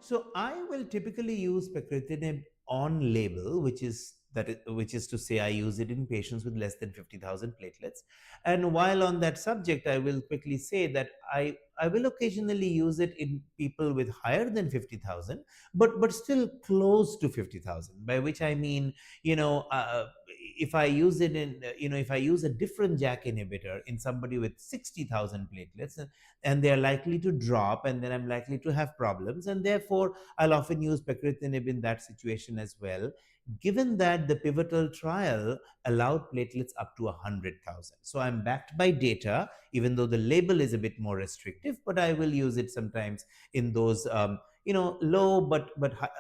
So I will typically use pacritinib on label, which is to say I use it in patients with less than 50,000 platelets. And while on that subject, I will quickly say that I will occasionally use it in people with higher than 50,000, but still close to 50,000. By which I mean, you know, if I use it in, if I use a different JAK inhibitor in somebody with 60,000 platelets, and they're likely to drop, and then I'm likely to have problems, and therefore I'll often use pacritinib in that situation as well, given that the pivotal trial allowed platelets up to 100,000. So I'm backed by data, even though the label is a bit more restrictive, but I will use it sometimes in those low but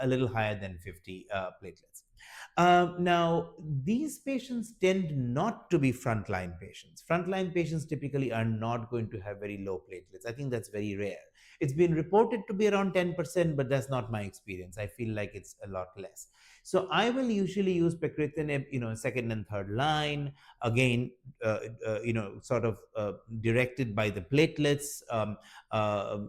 a little higher than 50 platelets. Now, these patients tend not to be frontline patients. Frontline patients typically are not going to have very low platelets. I think that's very rare. It's been reported to be around 10%, but that's not my experience. I feel like it's a lot less. So I will usually use pacritinib, second and third line, again, sort of directed by the platelets,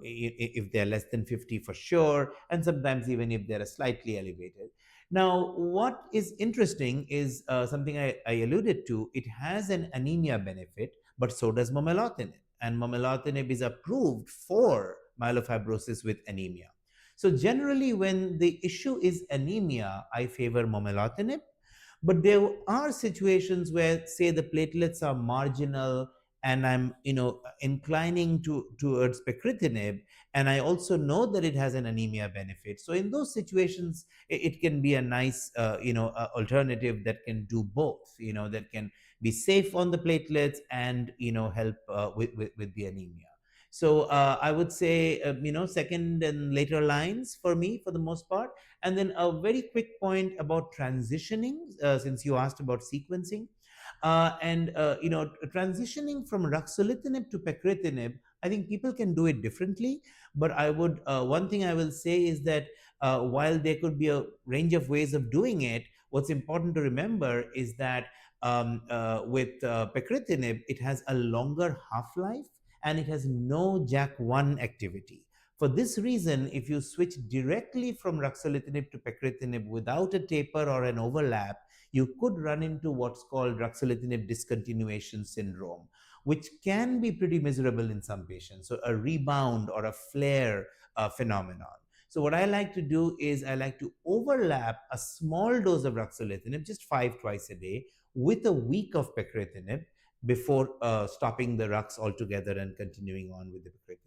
if they're less than 50 for sure, and sometimes even if they're slightly elevated. Now, what is interesting is something I alluded to. It has an anemia benefit, but so does momelotinib. And momelotinib is approved for myelofibrosis with anemia. So, generally, when the issue is anemia, I favor momelotinib. But there are situations where, say, the platelets are marginal, and I'm, inclining towards pacritinib, and I also know that it has an anemia benefit. So in those situations, it can be a nice, alternative that can do both. That can be safe on the platelets and help with the anemia. So I would say, second and later lines for me, for the most part. And then a very quick point about transitioning, since you asked about sequencing. Transitioning from ruxolitinib to pacritinib, I think people can do it differently. But one thing I will say is that while there could be a range of ways of doing it, what's important to remember is that with pacritinib, it has a longer half life and it has no JAK1 activity. For this reason, if you switch directly from ruxolitinib to pacritinib without a taper or an overlap, you could run into what's called ruxolitinib discontinuation syndrome, which can be pretty miserable in some patients. So, a rebound or a flare phenomenon. So, what I like to do is I like to overlap a small dose of ruxolitinib, just 5 twice a day, with a week of pacritinib before stopping the rux altogether and continuing on with the pacritinib.